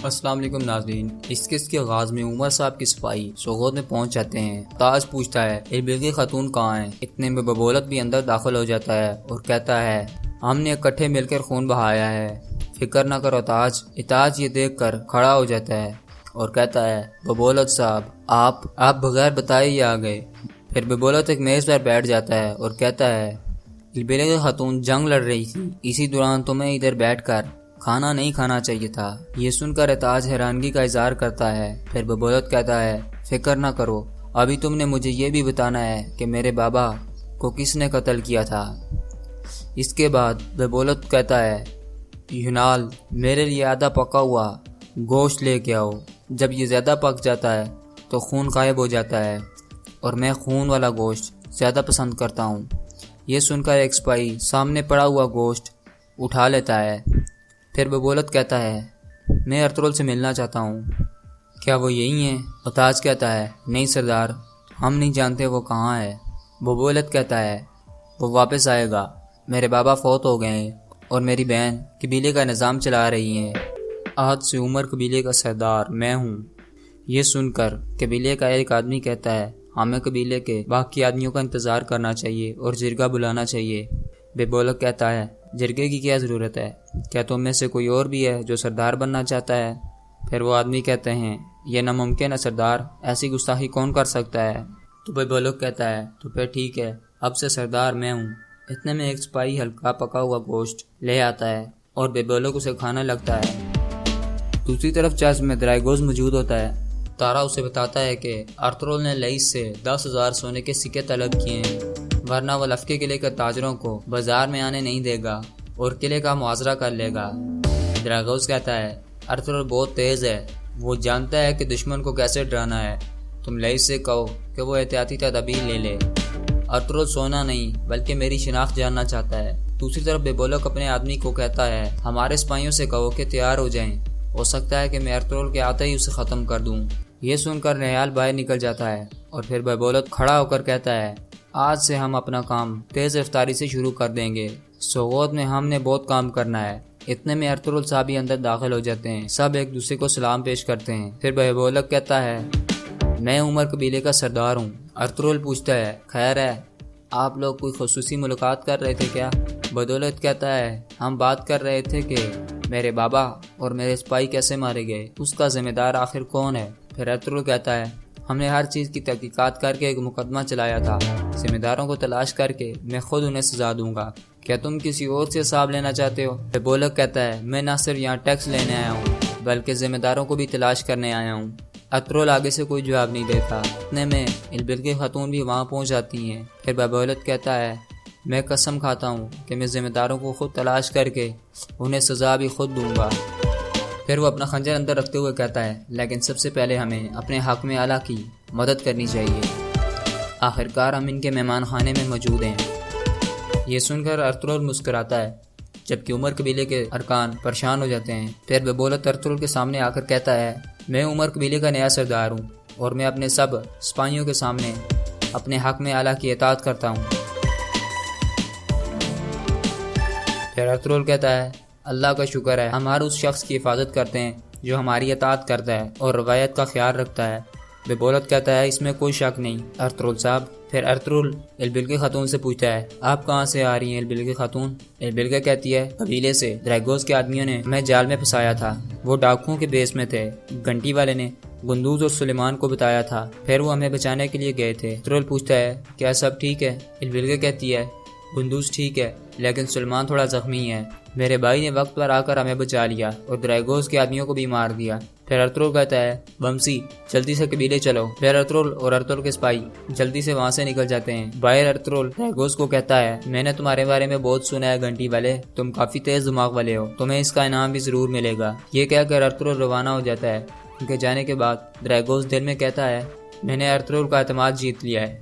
السلام علیکم ناظرین، اس قسط کے آغاز میں عمر صاحب کی صفائی سوغوت میں پہنچ جاتے ہیں۔ تاج پوچھتا ہے اربل کی خاتون کہاں ہیں؟ اتنے میں ببولت بھی اندر داخل ہو جاتا ہے اور کہتا ہے ہم نے اکٹھے مل کر خون بہایا ہے، فکر نہ کرو تاج۔ تاج یہ دیکھ کر کھڑا ہو جاتا ہے اور کہتا ہے ببولت صاحب آپ بغیر بتائے ہی آ گئے۔ پھر ببولت ایک میز پر بیٹھ جاتا ہے اور کہتا ہے اربل کی خاتون جنگ لڑ رہی تھی، اسی دوران تمہیں ادھر بیٹھ کر کھانا نہیں کھانا چاہیے تھا۔ یہ سن کر تاج حیرانگی کا اظہار کرتا ہے۔ پھر ببولت کہتا ہے فکر نہ کرو، ابھی تم نے مجھے یہ بھی بتانا ہے کہ میرے بابا کو کس نے قتل کیا تھا۔ اس کے بعد ببولت کہتا ہے یونال میرے لیے آدھا پکا ہوا گوشت لے کے آؤ۔ جب یہ زیادہ پک جاتا ہے تو خون غائب ہو جاتا ہے اور میں خون والا گوشت زیادہ پسند کرتا ہوں۔ یہ سن کر ایک سپاہی سامنے پڑا ہوا گوشت اٹھا لیتا ہے۔ پھر ببولت کہتا ہے میں ارطغرل سے ملنا چاہتا ہوں، کیا وہ یہی ہیں؟ تاج کہتا ہے نہیں سردار، ہم نہیں جانتے وہ کہاں ہے۔ ببولت کہتا ہے وہ واپس آئے گا، میرے بابا فوت ہو گئے ہیں اور میری بہن قبیلے کا نظام چلا رہی ہیں، آج سے عمر قبیلے کا سردار میں ہوں۔ یہ سن کر قبیلے کا ایک آدمی کہتا ہے ہمیں قبیلے کے باقی آدمیوں کا انتظار کرنا چاہیے اور جرگہ بلانا چاہیے۔ ببولت کہتا ہے جرگے کی کیا ضرورت ہے؟ کیا تم میں سے کوئی اور بھی ہے جو سردار بننا چاہتا ہے؟ پھر وہ آدمی کہتے ہیں یہ ناممکن ہے سردار، ایسی گستاخی کون کر سکتا ہے؟ تو ببولت کہتا ہے تو پھر ٹھیک ہے، اب سے سردار میں ہوں۔ اتنے میں ایک سپاہی ہلکا پکا ہوا گوشت لے آتا ہے اور ببولت اسے کھانا لگتا ہے۔ دوسری طرف چرچ میں درائگوز موجود ہوتا ہے۔ تارا اسے بتاتا ہے کہ ارطغرل نے لئیس سے 10,000 سونے کے سکے طلب کیے ہیں، ورنہ وہ لفکے قلعے کے تاجروں کو بازار میں آنے نہیں دے گا اور قلعے کا محاصرہ کر لے گا۔ دراگوز کہتا ہے ارطغرل بہت تیز ہے، وہ جانتا ہے کہ دشمن کو کیسے ڈرانا ہے، تم لئیس سے کہو کہ وہ احتیاطی تدابیر لے لے۔ ارطغرل سونا نہیں بلکہ میری شناخت جاننا چاہتا ہے۔ دوسری طرف ببولت اپنے آدمی کو کہتا ہے ہمارے سپاہیوں سے کہو کہ تیار ہو جائیں، ہو سکتا ہے کہ میں ارطغرل کے آتے ہی اسے ختم کر دوں۔ یہ سن کر نہیال باہر نکل جاتا ہے اور پھر ببولت کھڑا ہو کر کہتا ہے آج سے ہم اپنا کام تیز رفتاری سے شروع کر دیں گے، سوغوت میں ہم نے بہت کام کرنا ہے۔ اتنے میں ارطغرل صاحب بھی اندر داخل ہو جاتے ہیں، سب ایک دوسرے کو سلام پیش کرتے ہیں۔ پھر ببولت کہتا ہے میں عمر قبیلے کا سردار ہوں۔ ارطغرل پوچھتا ہے خیر ہے، آپ لوگ کوئی خصوصی ملاقات کر رہے تھے کیا؟ ببولت کہتا ہے ہم بات کر رہے تھے کہ میرے بابا اور میرے سپاہی کیسے مارے گئے، اس کا ذمہ دار آخر کون ہے؟ پھر ارطغرل کہتا ہے ہم نے ہر چیز کی تحقیقات کر کے ایک مقدمہ چلایا تھا، ذمہ داروں کو تلاش کر کے میں خود انہیں سزا دوں گا، کیا تم کسی اور سے حساب لینا چاہتے ہو؟ ببولت کہتا ہے میں نہ صرف یہاں ٹیکس لینے آیا ہوں بلکہ ذمہ داروں کو بھی تلاش کرنے آیا ہوں۔ ارطغرل آگے سے کوئی جواب نہیں دیتا۔ اتنے میں اربل کی خاتون بھی وہاں پہنچ جاتی ہیں۔ پھر ببولت کہتا ہے میں قسم کھاتا ہوں کہ میں ذمہ داروں کو خود تلاش کر کے انہیں سزا بھی خود دوں گا۔ پھر وہ اپنا خنجر اندر رکھتے ہوئے کہتا ہے لیکن سب سے پہلے ہمیں اپنے حاکم اعلیٰ کی مدد کرنی چاہیے، آخرکار ہم ان کے مہمان خانے میں موجود ہیں۔ یہ سن کر ارطغرل مسکراتا ہے جبکہ عمر قبیلے کے ارکان پریشان ہو جاتے ہیں۔ پھر ببولت ارطغرل کے سامنے آ کر کہتا ہے میں عمر قبیلے کا نیا سردار ہوں اور میں اپنے سب سپاہیوں کے سامنے اپنے حاکم اعلیٰ کی اطاعت کرتا ہوں۔ پھر ارطغرل کہتا ہے اللہ کا شکر ہے، ہم ہر اس شخص کی حفاظت کرتے ہیں جو ہماری اطاعت کرتا ہے اور روایت کا خیال رکھتا ہے۔ ببولت کہتا ہے اس میں کوئی شک نہیں ارطغرل صاحب۔ پھر ارطغرل اربل کی خاتون سے پوچھتا ہے آپ کہاں سے آ رہی ہیں اربل کی خاتون؟ اربل کہتی ہے قبیلے سے، دراگوز کے آدمیوں نے ہمیں جال میں پھنسایا تھا، وہ ڈاکوؤں کے بیس میں تھے، گھنٹی والے نے گندوز اور سلیمان کو بتایا تھا، پھر وہ ہمیں بچانے کے لیے گئے تھے۔ ارطغرل پوچھتا ہے کیا سب ٹھیک ہے؟ اربل کہتی ہے گندوز ٹھیک ہے لیکن سلیمان تھوڑا زخمی ہے، میرے بھائی نے وقت پر آ کر ہمیں بچا لیا اور دراگوز کے آدمیوں کو بھی مار دیا۔ پھر ارطغرل کہتا ہے بمسی جلدی سے قبیلے چلو۔ پھر ارطغرل اور ارطغرل کے سپاہی جلدی سے وہاں سے نکل جاتے ہیں۔ باہر ارطغرل دراگوز کو کہتا ہے میں نے تمہارے بارے میں بہت سنا ہے گھنٹی والے، تم کافی تیز دماغ والے ہو، تمہیں اس کا انعام بھی ضرور ملے گا۔ یہ کہہ کر ارطغرل روانہ ہو جاتا ہے۔ ان کے جانے کے بعد دراگوز دل میں کہتا ہے میں نے ارطغرل کا اعتماد جیت لیا ہے،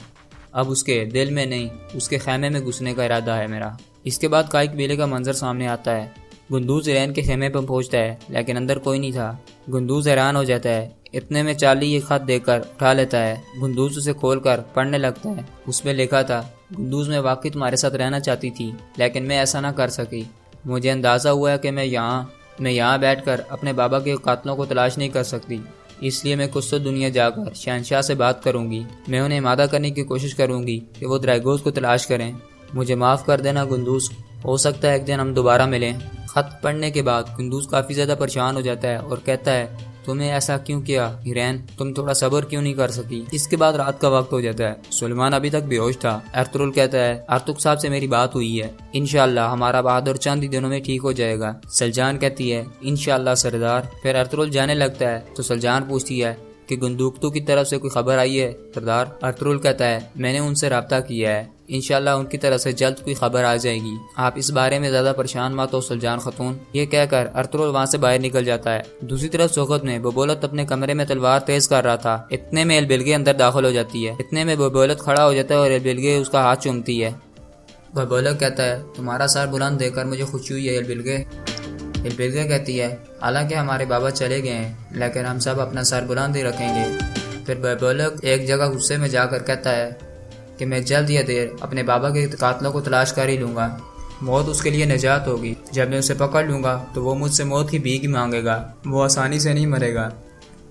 اب اس کے دل میں نہیں اس کے خیمے میں گھسنے کا ارادہ ہے میرا۔ اس کے بعد کائی قبیلے کا منظر سامنے آتا ہے۔ گندوز ایران کے خیمے پر پہنچتا ہے لیکن اندر کوئی نہیں تھا۔ گندوز حیران ہو جاتا ہے۔ اتنے میں چارلی یہ خط دے کر اٹھا لیتا ہے۔ گندوز اسے کھول کر پڑھنے لگتا ہے۔ اس میں لکھا تھا گندوز میں واقعی تمہارے ساتھ رہنا چاہتی تھی لیکن میں ایسا نہ کر سکی، مجھے اندازہ ہوا ہے کہ میں یہاں میں یہاں بیٹھ کر اپنے بابا کے قاتلوں کو تلاش نہیں کر سکتی، اس لیے میں کچھ تو دنیا جا کر شہنشاہ سے بات کروں گی۔ میں انہیں مادہ کرنے کی کوشش کروں گی کہ وہ دراگوز کو تلاش کریں۔ مجھے معاف کر دینا گندوز، ہو سکتا ہے ایک دن ہم دوبارہ ملیں۔ خط پڑھنے کے بعد گندوز کافی زیادہ پریشان ہو جاتا ہے اور کہتا ہے تم نے ایسا کیوں کیا ہیرین، تم تھوڑا صبر کیوں نہیں کر سکی؟ اس کے بعد رات کا وقت ہو جاتا ہے۔ سلیمان ابھی تک بے ہوش تھا۔ ارطغرل کہتا ہے ارطغرل صاحب سے میری بات ہوئی ہے، انشاءاللہ ہمارا بہادر چند ہی دنوں میں ٹھیک ہو جائے گا۔ سلجان کہتی ہے انشاءاللہ سردار۔ پھر ارطغرل جانے لگتا ہے تو سلجان پوچھتی ہے کہ گندوکتو کی طرف سے کوئی خبر آئی ہے سردار؟ ارطغرل کہتا ہے میں نے ان سے رابطہ کیا ہے، انشاءاللہ ان کی طرف سے جلد کوئی خبر آ جائے گی، آپ اس بارے میں زیادہ پریشان مت ہو سلجان خاتون۔ یہ کہہ کر ارطغرل وہاں سے باہر نکل جاتا ہے۔ دوسری طرف سوغت میں ببولت اپنے کمرے میں تلوار تیز کر رہا تھا، اتنے میں البلگے اندر داخل ہو جاتی ہے۔ اتنے میں ببولت کھڑا ہو جاتا ہے اور البلگے اس کا ہاتھ چومتی ہے۔ ببولت کہتا ہے تمہارا سر بلند دیکھ کر مجھے خوشی ہوئی ہے البلگے۔ البلگے کہتی ہے حالانکہ ہمارے بابا چلے گئے ہیں لیکن ہم سب اپنا سر بلند ہی رکھیں گے۔ پھر ببولت ایک جگہ غصے میں جا کر کہتا ہے کہ میں جلد یا دیر اپنے بابا کے قاتلوں کو تلاش کر ہی لوں گا، موت اس کے لیے نجات ہوگی۔ جب میں اسے پکڑ لوں گا تو وہ مجھ سے موت کی بھیک مانگے گا، وہ آسانی سے نہیں مرے گا۔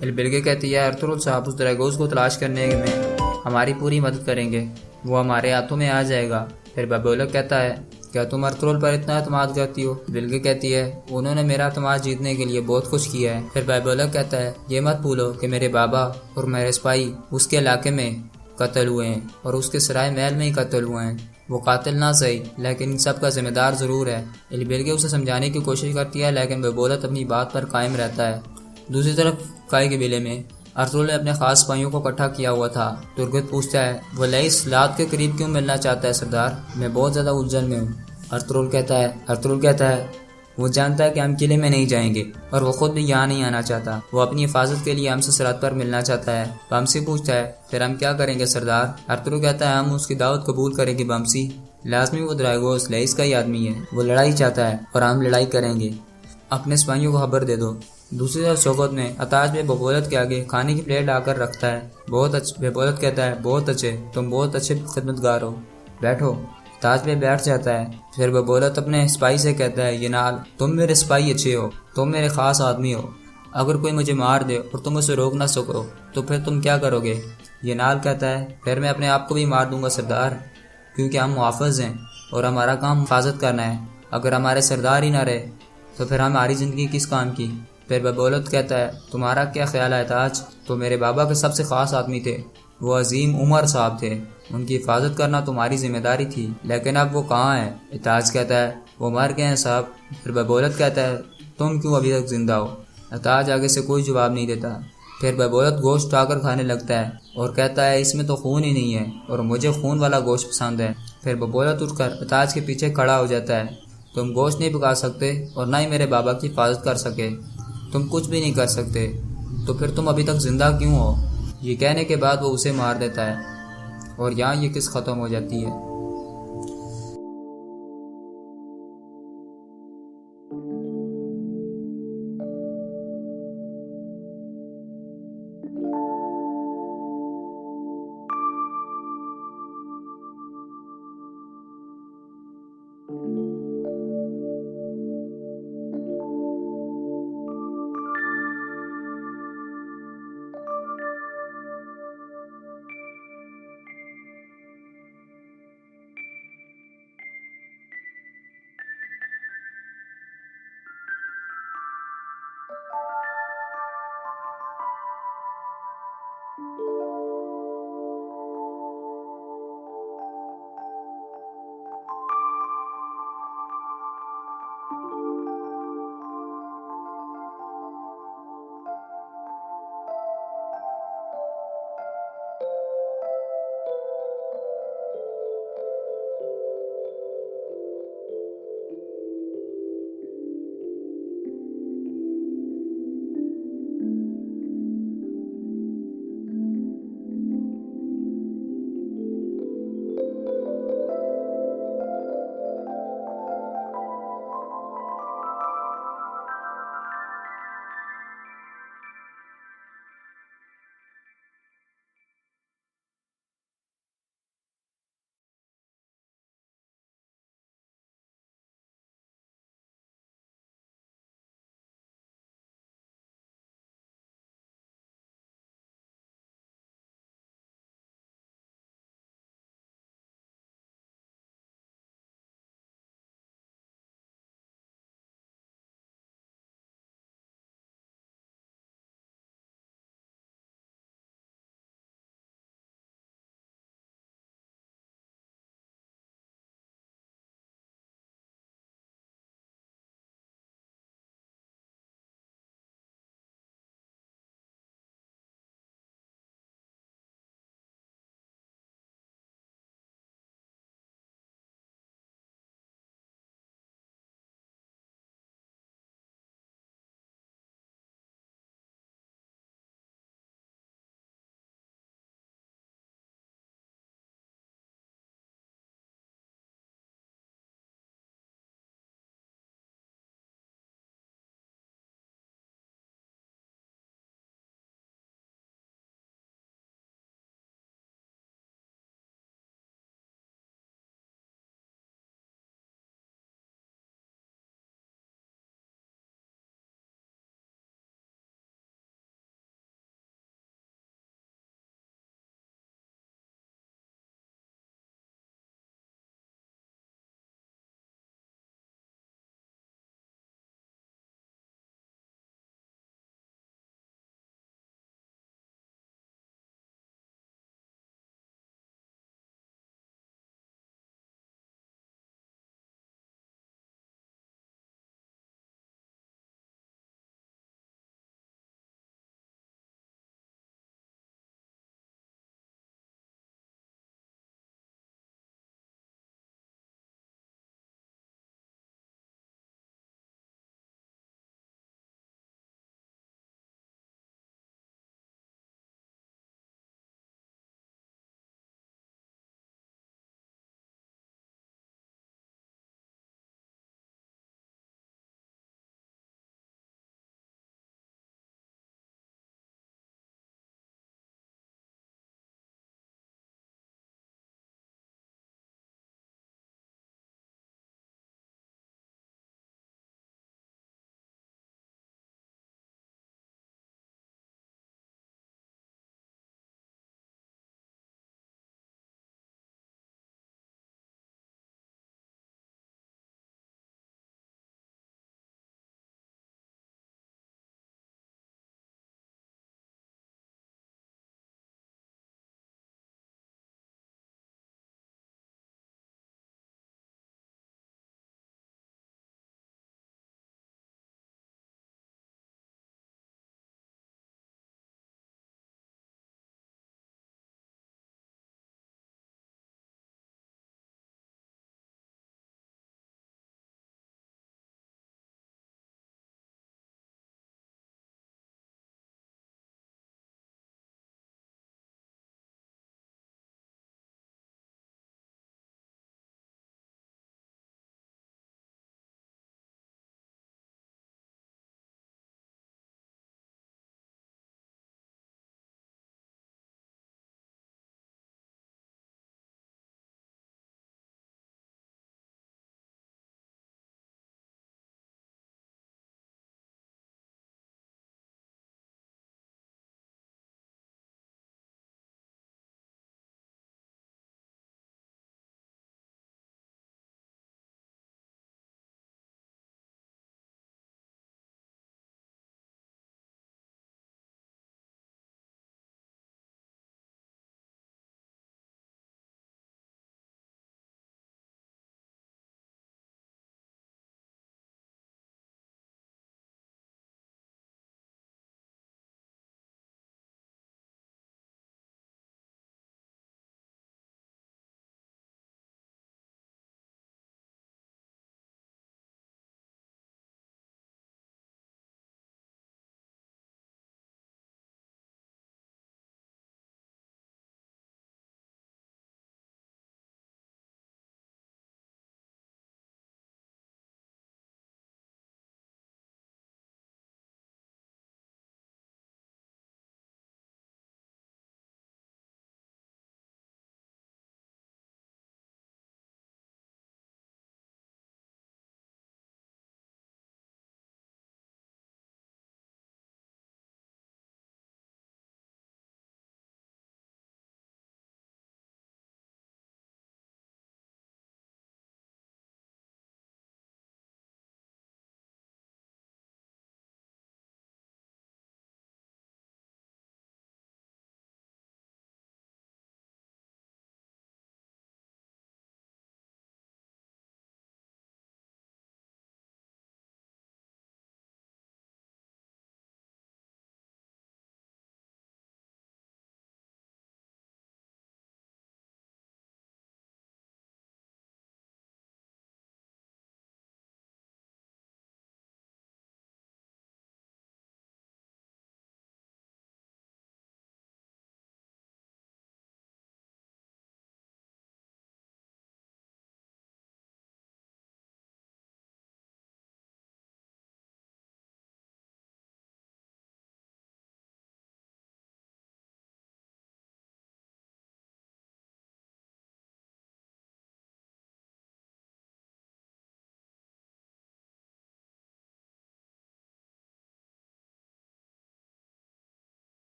البلگے کہتی ہے ارطغرل صاحب اس دراگوز کو تلاش کرنے میں ہماری پوری مدد کریں گے، وہ ہمارے ہاتھوں میں آ جائے گا۔ پھر ببولت کہتا ہے کیا تم ارطغرل پر اتنا اعتماد کرتی ہو؟ البلگے کہتی ہے انہوں نے میرا اعتماد جیتنے کے لیے بہت کچھ کیا ہے۔ پھر ببولت کہتا ہے یہ مت بھولو کہ میرے بابا اور میرے سپاہی اس کے علاقے میں قتل ہوئے ہیں اور اس کے سرائے محل میں ہی قتل ہوئے ہیں، وہ قاتل نہ صحیح لیکن ان سب کا ذمہ دار ضرور ہے۔ البلگے اسے سمجھانے کی کوشش کرتی ہے لیکن ببولت اپنی بات پر قائم رہتا ہے۔ دوسری طرف کائی قبیلے میں ارطغرل نے اپنے خاص سپاہیوں کو اکٹھا کیا ہوا تھا۔ ترگت پوچھتا ہے وہ لئیس لات کے قریب کیوں ملنا چاہتا ہے سردار؟ میں بہت زیادہ الجھن میں ہوں۔ ارطغرل کہتا ہے وہ جانتا ہے کہ ہم قلعے میں نہیں جائیں گے اور وہ خود بھی یہاں نہیں آنا چاہتا، وہ اپنی حفاظت کے لیے ہم سے سرحد پر ملنا چاہتا ہے۔ بامسی پوچھتا ہے پھر ہم کیا کریں گے سردار؟ ارطغرل کہتا ہے ہم اس کی دعوت قبول کریں گے بامسی، لازمی وہ دراگوز لئیس کا ہی آدمی ہے، وہ لڑائی چاہتا ہے اور ہم لڑائی کریں گے، اپنے سپاہیوں کو خبر دے دو۔ دوسری طرف سوغت میں اتاج میں ببولت کے آگے کھانے کی پلیٹ لا کر رکھتا ہے۔ بہت اچھے ببولت کہتا ہے بہت اچھے، تم بہت اچھے خدمتگار ہو، بیٹھو۔ تاج پہ بیٹھ جاتا ہے۔ پھر ببولت اپنے سپاہی سے کہتا ہے ینال تم میرے سپاہی اچھے ہو، تم میرے خاص آدمی ہو، اگر کوئی مجھے مار دے اور تم اسے روک نہ سکو تو پھر تم کیا کرو گے؟ ینال کہتا ہے پھر میں اپنے آپ کو بھی مار دوں گا سردار، کیونکہ ہم محافظ ہیں اور ہمارا کام حفاظت کرنا ہے، اگر ہمارے سردار ہی نہ رہے تو پھر ہماری زندگی کس کام کی؟ پھر ببولت کہتا ہے تمہارا کیا خیال ہے تاج؟ تو میرے بابا کے سب سے خاص آدمی تھے، وہ عظیم عمر صاحب تھے، ان کی حفاظت کرنا تمہاری ذمہ داری تھی، لیکن اب وہ کہاں ہیں؟ تاج کہتا ہے وہ مر گئے ہیں صاحب۔ پھر ببولت کہتا ہے تم کیوں ابھی تک زندہ ہو؟ تاج آگے سے کوئی جواب نہیں دیتا۔ پھر ببولت گوشت اٹھا کر کھانے لگتا ہے اور کہتا ہے اس میں تو خون ہی نہیں ہے اور مجھے خون والا گوشت پسند ہے۔ پھر ببولت اٹھ کر تاج کے پیچھے کھڑا ہو جاتا ہے، تم گوشت نہیں پکا سکتے اور نہ ہی میرے بابا کی حفاظت کر سکے، تم کچھ بھی نہیں کر سکتے، تو پھر تم ابھی تک زندہ کیوں ہو؟ یہ کہنے کے بعد وہ اسے مار دیتا ہے اور یہاں یہ قصہ ختم ہو جاتی ہے۔